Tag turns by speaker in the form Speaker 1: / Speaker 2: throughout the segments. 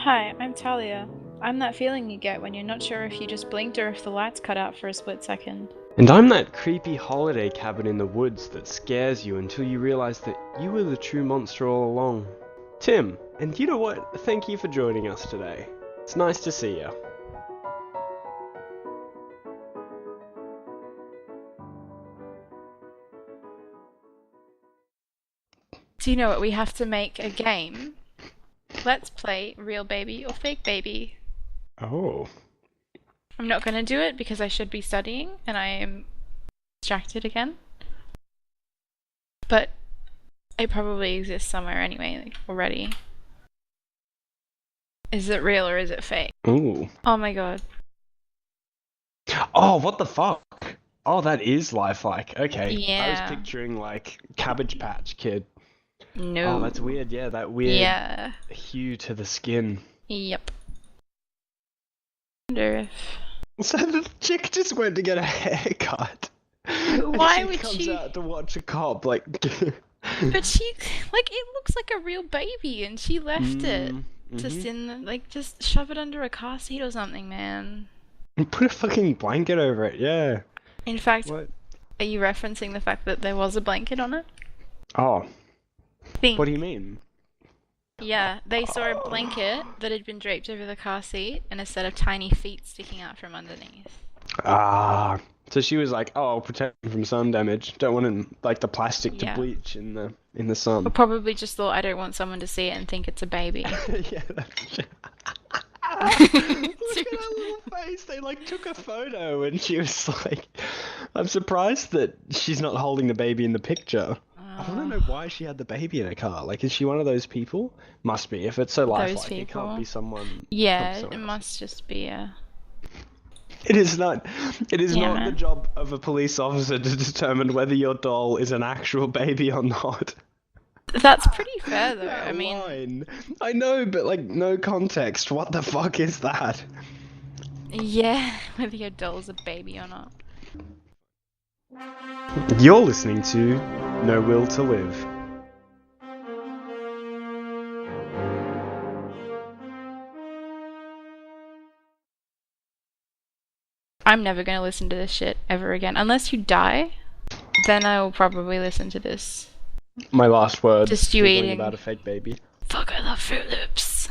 Speaker 1: Hi, I'm Talia. I'm that feeling you get when you're not sure if you just blinked or if the lights cut out for a split second.
Speaker 2: And I'm that creepy holiday cabin in the woods that scares you until you realise that you were the true monster all along. Tim, and you know what? Thank you for joining us today. It's nice to see you.
Speaker 1: Do you know what? We have to make a game. Let's play real baby or fake baby.
Speaker 2: Oh.
Speaker 1: I'm not going to do it because I should be studying and I am distracted again. But it probably exists somewhere anyway, like already. Is it real or is it fake?
Speaker 2: Ooh.
Speaker 1: Oh my god.
Speaker 2: Oh, what the fuck? Oh, that is lifelike. Okay. I
Speaker 1: Yeah.
Speaker 2: was picturing like Cabbage Patch Kid.
Speaker 1: No.
Speaker 2: Oh, that's weird. Yeah, that weird
Speaker 1: Yeah.
Speaker 2: hue to the skin.
Speaker 1: Yep. Wonder if...
Speaker 2: So the chick just went to get a haircut.
Speaker 1: Why
Speaker 2: and
Speaker 1: would
Speaker 2: she comes
Speaker 1: she-
Speaker 2: out to watch a cop, like...
Speaker 1: But she, like, it looks like a real baby and she left it. Just
Speaker 2: Mhm.
Speaker 1: in the, like, just shove it under a car seat or something, man.
Speaker 2: And put a fucking blanket over it, yeah.
Speaker 1: In fact,
Speaker 2: What?
Speaker 1: are you referencing the fact that there was a blanket on it?
Speaker 2: Oh,
Speaker 1: Think.
Speaker 2: what do you mean?
Speaker 1: Yeah, they saw a blanket that had been draped over the car seat and a set of tiny feet sticking out from underneath.
Speaker 2: Ah, so she was like, "Oh, I'll protect him from sun damage. Don't want him like the plastic to
Speaker 1: Yeah.
Speaker 2: bleach in the
Speaker 1: Or
Speaker 2: sun."
Speaker 1: probably just thought, I don't want someone to see it and think it's a baby.
Speaker 2: Yeah. Look at her little face. They like took a photo, and she was like, "I'm surprised that she's not holding the baby in the picture." I want to know why she had the baby in her car. Like, is she one of those people? Must be. If it's so lifelike, it
Speaker 1: people.
Speaker 2: can't be someone.
Speaker 1: Yeah,
Speaker 2: someone
Speaker 1: it
Speaker 2: else.
Speaker 1: must just be a...
Speaker 2: It is not. It is
Speaker 1: Yeah,
Speaker 2: not the
Speaker 1: man.
Speaker 2: job of a police officer to determine whether your doll is an actual baby or not.
Speaker 1: That's pretty fair though,
Speaker 2: That
Speaker 1: I mean...
Speaker 2: line. I know, but like, no context. What the fuck is that?
Speaker 1: Yeah, whether your doll's a baby or not.
Speaker 2: You're listening to No Will to Live.
Speaker 1: I'm never gonna listen to this shit ever again. Unless you die, then I will probably listen to this.
Speaker 2: My last word.
Speaker 1: Just you
Speaker 2: giggling
Speaker 1: eating.
Speaker 2: about a fake baby.
Speaker 1: Fuck, I love Froot Loops.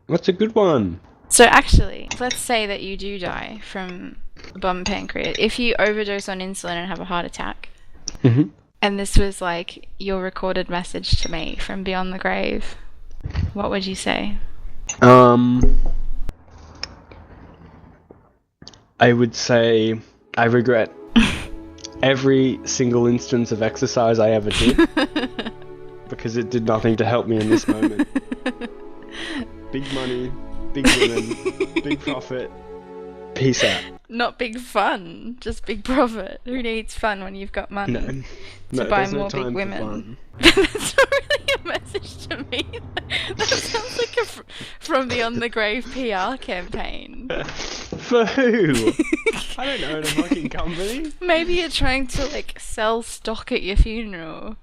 Speaker 2: What's a good one?
Speaker 1: So actually, let's say that you do die from bum pancreas. If you overdose on insulin and have a heart attack,
Speaker 2: Mm-hmm.
Speaker 1: and this was like your recorded message to me from beyond the grave, what would you say?
Speaker 2: I would say I regret every single instance of exercise I ever did because it did nothing to help me in this moment. Big money, big women, big profit. Peace out.
Speaker 1: Not big fun, just big profit. Who needs fun when you've got money?
Speaker 2: No,
Speaker 1: buy
Speaker 2: there's no
Speaker 1: more big
Speaker 2: time for
Speaker 1: women.
Speaker 2: fun.
Speaker 1: That's not really a message to me. That sounds like a from Beyond the Grave PR campaign.
Speaker 2: For who? I don't own a fucking company.
Speaker 1: Maybe you're trying to like sell stock at your funeral.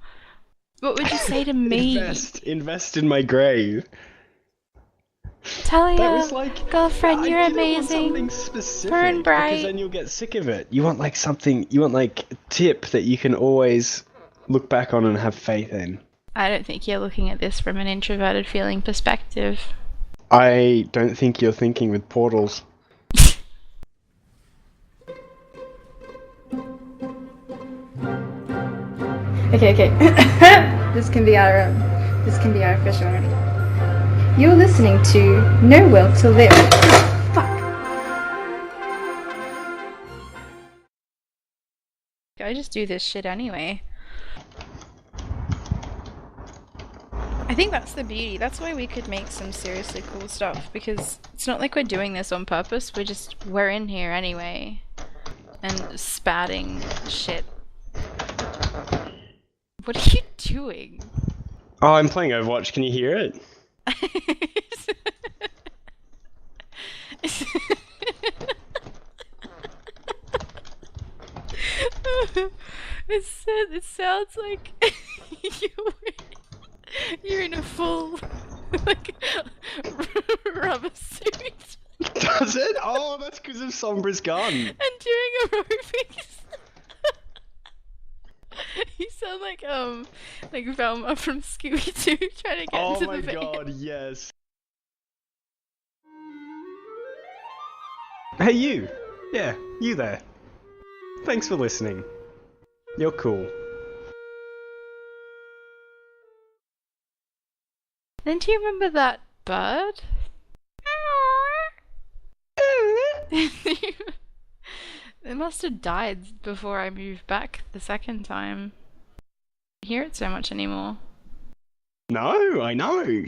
Speaker 1: What would you say to me?
Speaker 2: Invest in my grave.
Speaker 1: Talia,
Speaker 2: That was like,
Speaker 1: girlfriend, you're
Speaker 2: you don't want
Speaker 1: amazing.
Speaker 2: something specific,
Speaker 1: Burn bright.
Speaker 2: because then you'll get sick of it. You want like something. You want like a tip that you can always look back on and have faith in.
Speaker 1: I don't think you're looking at this from an introverted feeling perspective.
Speaker 2: I don't think you're thinking with portals.
Speaker 3: Okay. This can be our official one. You're listening to No Will to Live. Fuck.
Speaker 1: I just do this shit anyway. I think that's the beauty. That's why we could make some seriously cool stuff, because it's not like we're doing this on purpose. We're in here anyway and spouting shit. What are you doing?
Speaker 2: Oh, I'm playing Overwatch. Can you hear it?
Speaker 1: It sounds like you're in a full like rubber suit.
Speaker 2: Does it? Oh, that's because of Sombra's gun.
Speaker 1: And doing aerobics. You sound like Velma from Scooby-Doo trying to get
Speaker 2: Oh
Speaker 1: into
Speaker 2: my
Speaker 1: the van.
Speaker 2: god, yes. Hey you! Yeah, you there. Thanks for listening. You're cool.
Speaker 1: Then do you remember that bird? It must have died before I moved back the second time. I hear it so much anymore.
Speaker 2: No, I know.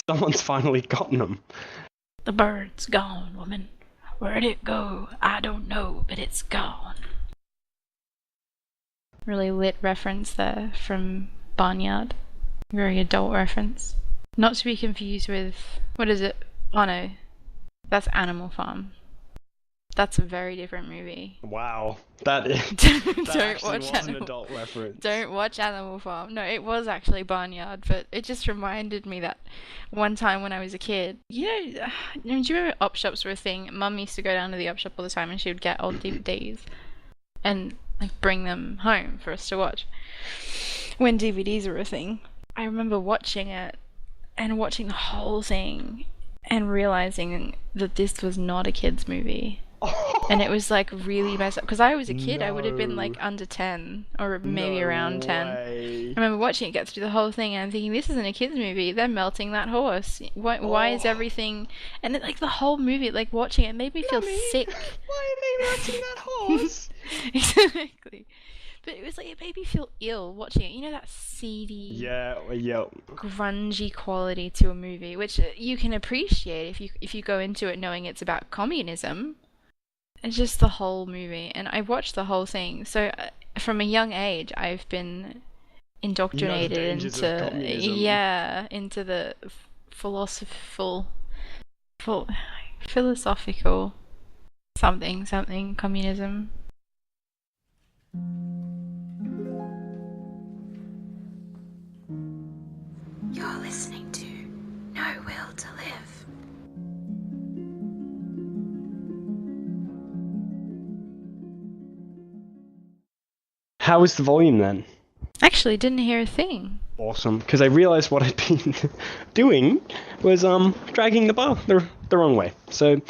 Speaker 2: Someone's finally gotten them.
Speaker 1: The bird's gone, woman. Where'd it go? I don't know, but it's gone. Really lit reference there from Barnyard. Very adult reference. Not to be confused with... what is it? Oh no. That's Animal Farm. That's a very different movie.
Speaker 2: Wow, that
Speaker 1: Don't
Speaker 2: actually
Speaker 1: watch
Speaker 2: was an adult reference.
Speaker 1: Don't watch Animal Farm. No, it was actually Barnyard, but it just reminded me that one time when I was a kid, do you remember op shops were a thing? Mum used to go down to the op shop all the time, and she would get old DVDs and like bring them home for us to watch when DVDs were a thing. I remember watching it and watching the whole thing and realizing that this was not a kid's movie. And it was like really messed up because I was a kid. I would have been like under 10 or maybe around 10. I remember watching it get through the whole thing and I'm thinking, this isn't a kid's movie. They're melting that horse. Why is everything... And then, like the whole movie, like watching it made me feel sick.
Speaker 2: Why are they melting that horse?
Speaker 1: Exactly. But it was like, it made me feel ill watching it. You know, that seedy, grungy quality to a movie, which you can appreciate if you go into it knowing it's about communism. It's just the whole movie, and I watched the whole thing. So from a young age, I've been indoctrinated into the philosophical something communism.
Speaker 3: You're listening to No Will to Live.
Speaker 2: How was the volume then?
Speaker 1: Actually, didn't hear a thing.
Speaker 2: Awesome, because I realised what I'd been doing was dragging the bar the wrong way. So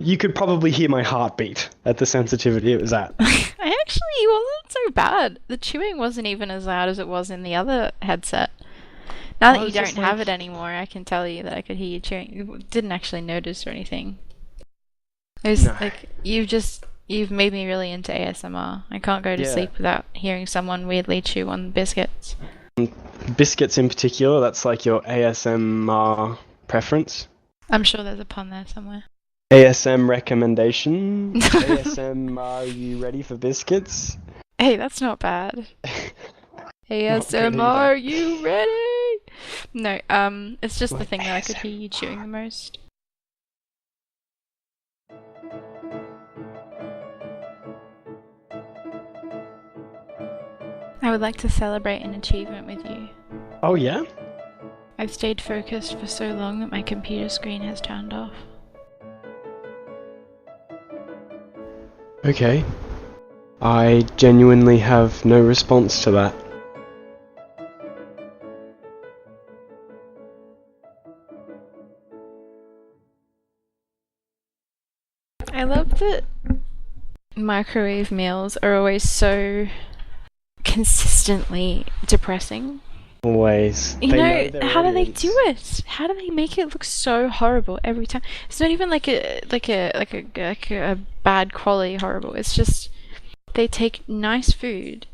Speaker 2: you could probably hear my heartbeat at the sensitivity it was at.
Speaker 1: It wasn't so bad. The chewing wasn't even as loud as it was in the other headset. Now that you don't have it anymore, I can tell you that I could hear you chewing. You didn't actually notice or anything. It was like, you've made me really into ASMR. I can't go to sleep without hearing someone weirdly chew on biscuits.
Speaker 2: Biscuits in particular, that's like your ASMR preference?
Speaker 1: I'm sure there's a pun there somewhere.
Speaker 2: ASM recommendation? ASM, are you ready for biscuits?
Speaker 1: Hey, that's not bad. ASM, are you ready? No, it's just the thing that I could hear you chewing the most. I would like to celebrate an achievement with you.
Speaker 2: Oh yeah?
Speaker 1: I've stayed focused for so long that my computer screen has turned off.
Speaker 2: Okay. I genuinely have no response to that.
Speaker 1: I love that microwave meals are always so consistently depressing.
Speaker 2: Always.
Speaker 1: You know, how do they do it? How do they make it look so horrible every time? It's not even like a bad quality horrible. It's just they take nice food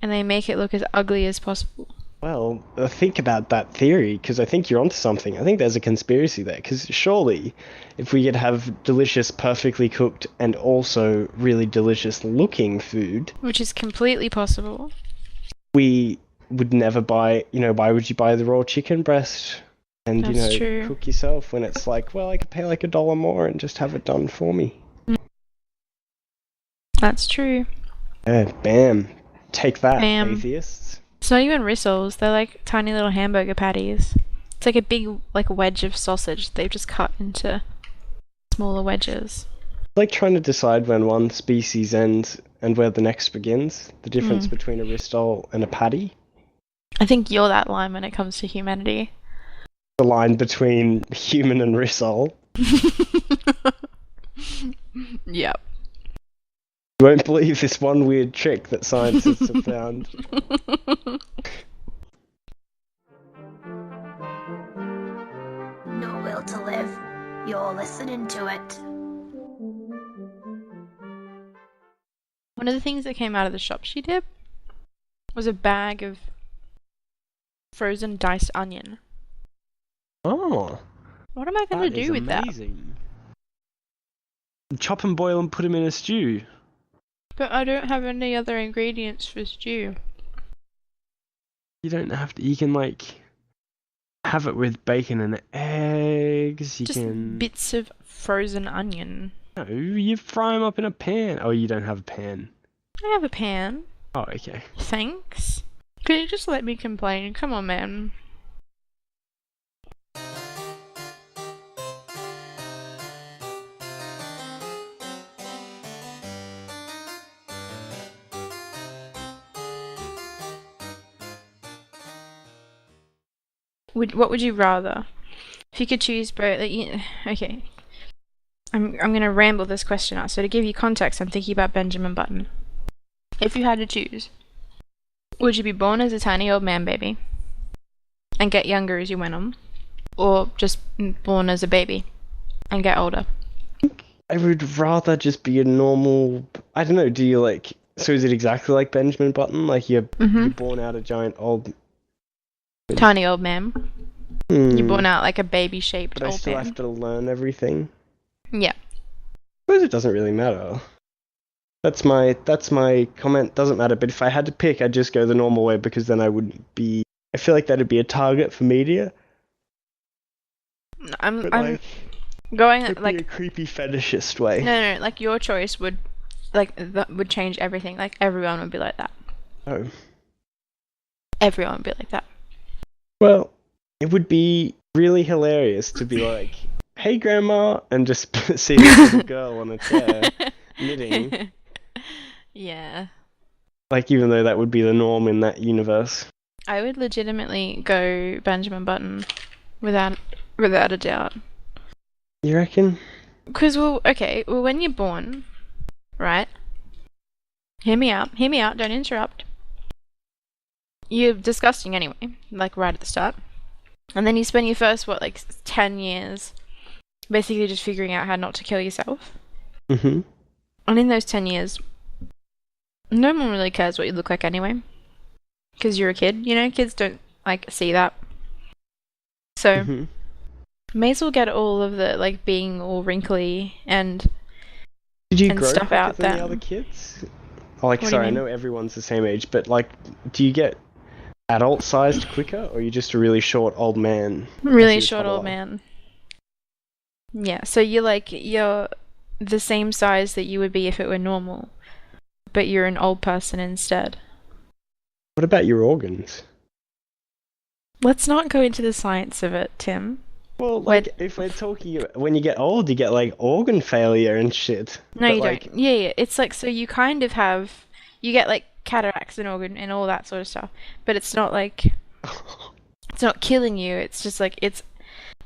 Speaker 1: and they make it look as ugly as possible.
Speaker 2: Well, think about that theory, because I think you're onto something. I think there's a conspiracy there, because surely if we could have delicious, perfectly cooked, and also really delicious looking food...
Speaker 1: Which is completely possible.
Speaker 2: We would never buy, why would you buy the raw chicken breast and,
Speaker 1: true.
Speaker 2: Cook yourself when it's like, well, I could pay like $1 more and just have it done for me.
Speaker 1: That's true.
Speaker 2: Yeah, bam. Take that,
Speaker 1: Bam.
Speaker 2: atheists.
Speaker 1: It's not even rissoles, they're like tiny little hamburger patties. It's like a big like wedge of sausage they've just cut into smaller wedges.
Speaker 2: Like trying to decide when one species ends and where the next begins. The difference between a ristol and a patty.
Speaker 1: I think you're that line when it comes to humanity.
Speaker 2: The line between human and ristol.
Speaker 1: Yep.
Speaker 2: You won't believe this one weird trick that scientists have found.
Speaker 4: No will to live. You're listening to it.
Speaker 1: One of the things that came out of the shop she did was a bag of frozen diced onion.
Speaker 2: Oh.
Speaker 1: What am I going to do with
Speaker 2: amazing. That? Chop and boil and put them in a stew.
Speaker 1: But I don't have any other ingredients for stew.
Speaker 2: You don't have to. You can like have it with bacon and eggs. You
Speaker 1: Just
Speaker 2: can.
Speaker 1: bits of frozen onion.
Speaker 2: No, you fry them up in a pan. Oh, you don't have a pan.
Speaker 1: I have a pan.
Speaker 2: Oh, okay.
Speaker 1: Thanks. Could you just let me complain? Come on, man. What would you rather? If you could choose both, okay. I'm gonna ramble this question out. So to give you context, I'm thinking about Benjamin Button. If you had to choose, would you be born as a tiny old man baby and get younger as you went on, or just born as a baby and get older?
Speaker 2: I would rather just be a normal. I don't know. Do you like? So is it exactly like Benjamin Button? Like you're born out a giant old.
Speaker 1: Tiny old man. You're born out like a baby-shaped
Speaker 2: but
Speaker 1: old man.
Speaker 2: I still have to learn everything.
Speaker 1: Yeah.
Speaker 2: I suppose it doesn't really matter. That's my comment. Doesn't matter. But if I had to pick, I'd just go the normal way because then I wouldn't be. I feel like that'd be a target for media.
Speaker 1: I'm
Speaker 2: like,
Speaker 1: going
Speaker 2: it'd
Speaker 1: like
Speaker 2: be a creepy fetishist way.
Speaker 1: no. Like your choice would that would change everything. Like everyone would be like that.
Speaker 2: Oh.
Speaker 1: Everyone would be like that.
Speaker 2: Well, it would be really hilarious to be like, "Hey, Grandma," and just see this little girl on a chair knitting.
Speaker 1: Yeah.
Speaker 2: Like, even though that would be the norm in that universe.
Speaker 1: I would legitimately go Benjamin Button without a doubt.
Speaker 2: You reckon?
Speaker 1: Because, when you're born, right? Hear me out, don't interrupt. You're disgusting anyway, like right at the start. And then you spend your first, 10 years basically just figuring out how not to kill yourself.
Speaker 2: Mm-hmm.
Speaker 1: And in those 10 years, no one really cares what you look like anyway. Because you're a kid, kids don't, see that. So, may as well get all of the, being all wrinkly and
Speaker 2: Did you
Speaker 1: and
Speaker 2: grow
Speaker 1: stuff
Speaker 2: quicker
Speaker 1: out
Speaker 2: than
Speaker 1: then.
Speaker 2: the other kids?
Speaker 1: Sorry,
Speaker 2: I know everyone's the same age, but, do you get adult-sized quicker, or are you just a really short old man?
Speaker 1: Really short old man. Yeah, so you're the same size that you would be if it were normal, but you're an old person instead.
Speaker 2: What about your organs?
Speaker 1: Let's not go into the science of it, Tim.
Speaker 2: Well, if we're talking, when you get old, you get, organ failure and shit.
Speaker 1: No, you don't. Yeah, it's so you kind of have, you get, cataracts and organ and all that sort of stuff, but it's not, it's not killing you, it's just, it's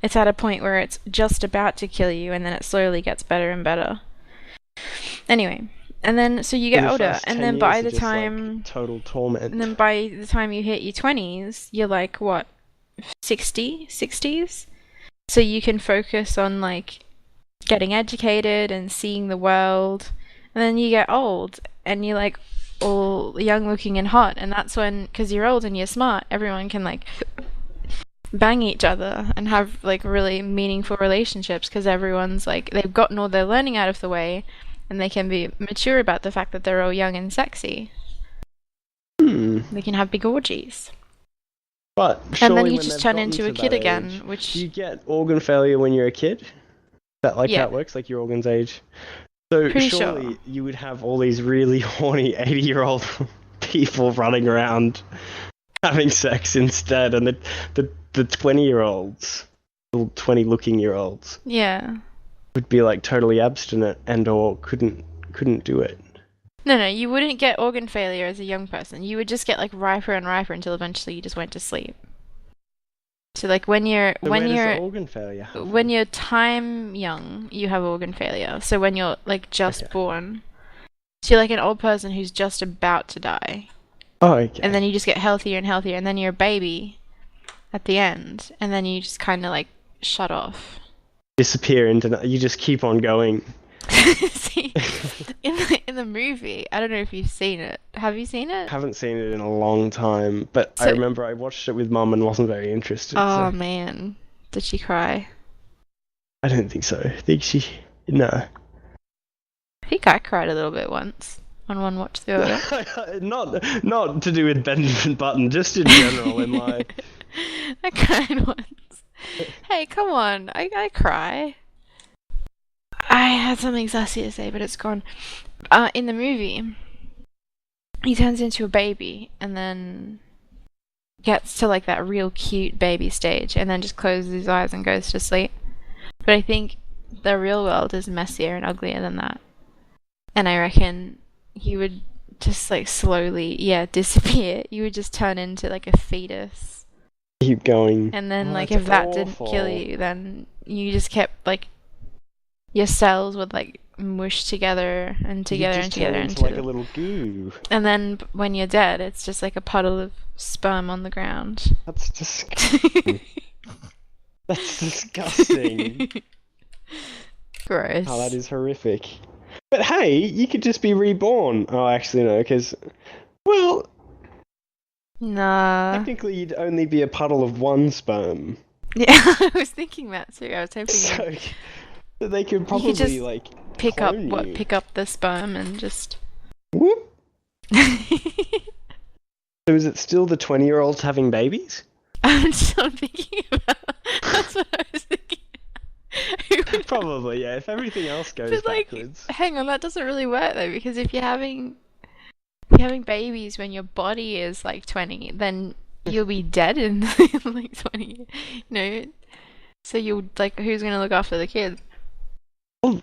Speaker 1: at a point where it's just about to kill you, and then it slowly gets better and better. Anyway, and then, so you get older, and then by the time...
Speaker 2: total torment.
Speaker 1: And then by the time you hit your 20s, you're what? 60s? So you can focus on, getting educated and seeing the world, and then you get old, and you're, all young looking and hot, and that's when, because you're old and you're smart, everyone can, bang each other and have, really meaningful relationships, because everyone's, they've gotten all their learning out of the way, and they can be mature about the fact that they're all young and sexy. They can have big orgies.
Speaker 2: But
Speaker 1: and then
Speaker 2: surely
Speaker 1: you
Speaker 2: when
Speaker 1: just
Speaker 2: they've
Speaker 1: turn
Speaker 2: gotten
Speaker 1: into
Speaker 2: to
Speaker 1: a kid
Speaker 2: that
Speaker 1: again,
Speaker 2: age,
Speaker 1: which...
Speaker 2: Do you get organ failure when you're a kid? Is that how it works? Your organs age? So
Speaker 1: Pretty
Speaker 2: surely
Speaker 1: sure.
Speaker 2: you would have all these really horny 80-year-old people running around having sex instead, and the the 20-year-olds, little 20-looking-year-olds,
Speaker 1: Yeah.
Speaker 2: would be like totally abstinent and or couldn't do it.
Speaker 1: No, you wouldn't get organ failure as a young person. You would just get like riper and riper until eventually you just went to sleep. So like when
Speaker 2: So where does the organ failure happen?
Speaker 1: when you're time young, you have organ failure. So when you're like just
Speaker 2: Okay.
Speaker 1: born, so you're like an old person who's just about to die.
Speaker 2: Oh, okay.
Speaker 1: And then you just get healthier and healthier, and then you're a baby at the end, and then you just kind of like shut off.
Speaker 2: Disappear into you just keep on going.
Speaker 1: See, in the movie, I don't know if you've seen it. Have you seen it?
Speaker 2: Haven't seen it in a long time, but I
Speaker 1: So-
Speaker 2: remember I watched it with Mum and wasn't very interested.
Speaker 1: Oh
Speaker 2: So
Speaker 1: man, did she cry?
Speaker 2: I don't think so. I think no.
Speaker 1: I think I cried a little bit once on one watch through of it.
Speaker 2: not to do with Benjamin Button, just in general in life.
Speaker 1: I cried once. Hey, come on, I cry. I had something sassy to say, but it's gone. In the movie, he turns into a baby and then gets to like that real cute baby stage and then just closes his eyes and goes to sleep. But I think the real world is messier and uglier than that. And I reckon he would just like slowly, disappear. You would just turn into like a fetus.
Speaker 2: Keep going.
Speaker 1: And then
Speaker 2: Oh,
Speaker 1: like
Speaker 2: that's
Speaker 1: if that didn't
Speaker 2: awful.
Speaker 1: kill you, then you just kept like your cells would like mush together and together
Speaker 2: You
Speaker 1: and
Speaker 2: just turn
Speaker 1: together
Speaker 2: into like
Speaker 1: into
Speaker 2: a little goo.
Speaker 1: and then when you're dead, it's just like a puddle of sperm on the ground.
Speaker 2: That's disgusting. That's disgusting.
Speaker 1: Gross.
Speaker 2: Oh, that is horrific. But hey, you could just be reborn. Oh, actually no, because well,
Speaker 1: Nah.
Speaker 2: technically you'd only be a puddle of one sperm.
Speaker 1: Yeah, I was thinking that too. I was hoping
Speaker 2: So they could
Speaker 1: could
Speaker 2: probably
Speaker 1: just
Speaker 2: like
Speaker 1: pick up
Speaker 2: clone you.
Speaker 1: pick up the sperm and just
Speaker 2: Whoop. So is it still the 20-year-olds having babies?
Speaker 1: I'm thinking about that's what I was thinking.
Speaker 2: Probably, yeah. If everything else goes
Speaker 1: But like,
Speaker 2: backwards.
Speaker 1: hang on, that doesn't really work though, because if you're having babies when your body is like 20, then you'll be dead in like 20, you know. So you'll like, who's gonna look after the kids?
Speaker 2: Well-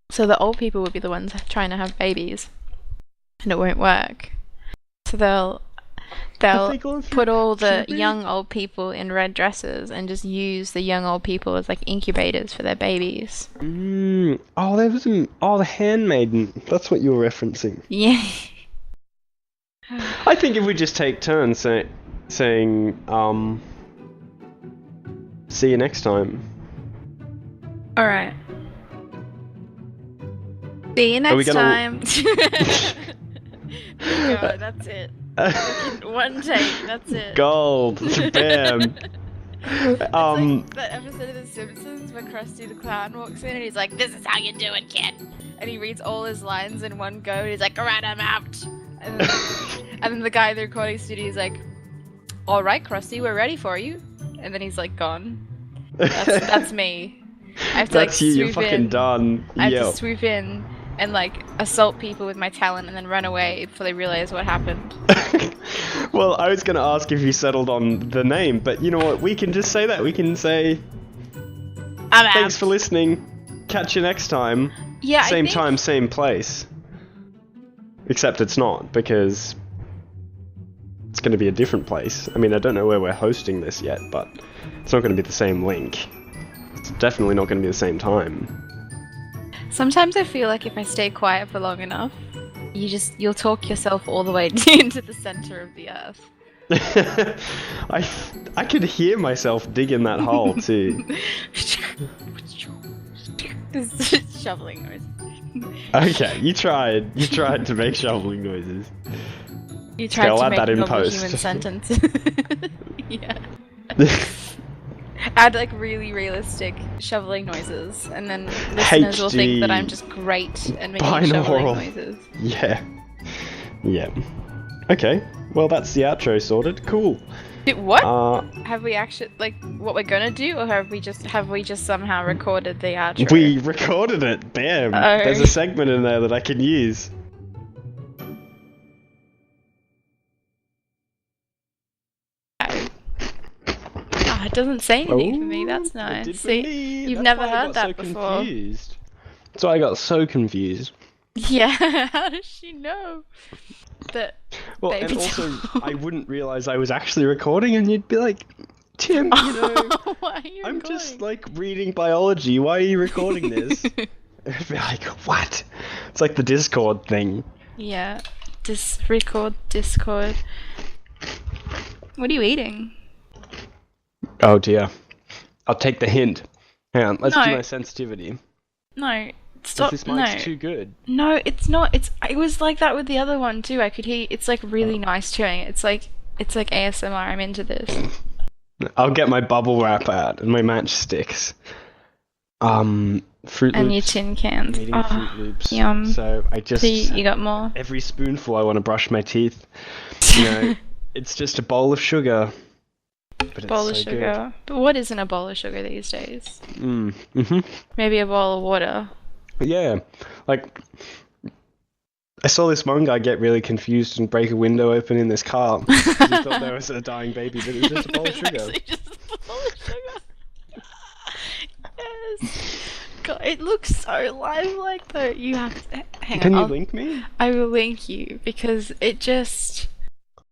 Speaker 1: So the old people would be the ones trying to have babies, and it won't work. So they'll
Speaker 2: they go through
Speaker 1: put all the
Speaker 2: puberty?
Speaker 1: young old people in red dresses and just use the young old people as like incubators for their babies.
Speaker 2: Oh, there was the handmaiden. That's what you were referencing.
Speaker 1: Yeah.
Speaker 2: I think if we just take turns saying, see you next time.
Speaker 1: Alright. See you
Speaker 2: Are we
Speaker 1: next
Speaker 2: gonna-
Speaker 1: time. God, that's it. One take, that's it.
Speaker 2: Gold. Bam.
Speaker 1: It's like that episode of The Simpsons where Krusty the Clown walks in and he's like, "This is how you do it, kid." And he reads all his lines in one go and he's like, "Alright, I'm out." And then the guy in the recording studio is like, "Alright, Krusty, we're ready for you." And then he's like gone. That's me. I have to
Speaker 2: That's
Speaker 1: like
Speaker 2: you, you're
Speaker 1: swoop
Speaker 2: fucking
Speaker 1: in.
Speaker 2: done.
Speaker 1: I have
Speaker 2: Yeah.
Speaker 1: to swoop in and like assault people with my talent and then run away before they realize what happened.
Speaker 2: Well, I was going to ask if you settled on the name, but you know what? We can just say that. We can say,
Speaker 1: I'm out.
Speaker 2: thanks for listening. Catch you next time.
Speaker 1: Yeah,
Speaker 2: Same
Speaker 1: I think,
Speaker 2: time, same place. Except it's not, because it's going to be a different place. I mean, I don't know where we're hosting this yet, but it's not going to be the same link. It's definitely not going to be the same time.
Speaker 1: Sometimes I feel like if I stay quiet for long enough, you'll talk yourself all the way into the center of the earth.
Speaker 2: I could hear myself digging that hole too.
Speaker 1: This is shoveling noise.
Speaker 2: Okay, you tried to make shoveling noises.
Speaker 1: You tried
Speaker 2: I'll
Speaker 1: to
Speaker 2: add
Speaker 1: make
Speaker 2: that in
Speaker 1: normal
Speaker 2: post.
Speaker 1: human sentences. Yeah. Add like really realistic shoveling noises, and then listeners will think that I'm just great at making shoveling
Speaker 2: binaural.
Speaker 1: noises.
Speaker 2: Yeah. Yeah. Okay. Well, that's the outro sorted. Cool.
Speaker 1: What? Have we actually like what we're gonna do, or have we just somehow recorded the outro?
Speaker 2: We recorded it. Bam.
Speaker 1: Oh.
Speaker 2: There's a segment in there that I can use.
Speaker 1: it doesn't say anything for me. That's
Speaker 2: It
Speaker 1: nice.
Speaker 2: did for
Speaker 1: See,
Speaker 2: me.
Speaker 1: you've
Speaker 2: That's
Speaker 1: never
Speaker 2: why I
Speaker 1: heard
Speaker 2: got
Speaker 1: that
Speaker 2: so
Speaker 1: before.
Speaker 2: Confused. That's why I got so confused.
Speaker 1: Yeah, how does she know? That
Speaker 2: Well, and
Speaker 1: baby
Speaker 2: also,
Speaker 1: doll.
Speaker 2: I wouldn't realise I was actually recording, and you'd be like, Tim, you know,
Speaker 1: Why are you
Speaker 2: I'm
Speaker 1: recording?
Speaker 2: just like reading biology. Why are you recording this? I'd be like, what? It's like the Discord thing.
Speaker 1: Yeah. Discord. What are you eating?
Speaker 2: Oh dear. I'll take the hint. Hang on, let's do
Speaker 1: No.
Speaker 2: my sensitivity.
Speaker 1: No. Stop.
Speaker 2: This
Speaker 1: No.
Speaker 2: mic's too good.
Speaker 1: No, it's not. It was like that with the other one too. I could hear. It's like really nice chewing. It's like ASMR. I'm into this.
Speaker 2: I'll get my bubble wrap out and my matchsticks. Fruit
Speaker 1: And your
Speaker 2: Loops.
Speaker 1: tin cans.
Speaker 2: I'm eating
Speaker 1: Oh,
Speaker 2: Fruit Loops.
Speaker 1: yum.
Speaker 2: So I just
Speaker 1: So you got more.
Speaker 2: every spoonful I want to brush my teeth. You know, it's just a bowl of sugar. But it's
Speaker 1: Bowl
Speaker 2: so
Speaker 1: of sugar. But what isn't a bowl of sugar these days?
Speaker 2: Good. Mm-hmm.
Speaker 1: Maybe a bowl of water.
Speaker 2: Yeah, like I saw this one guy get really confused and break a window open in this car because he thought there was a dying baby, but it was just a bowl of sugar.
Speaker 1: Actually just a bowl of sugar. Yes. God, it looks so lifelike though. You have to hang
Speaker 2: Can
Speaker 1: on.
Speaker 2: you link me?
Speaker 1: I will link you because it just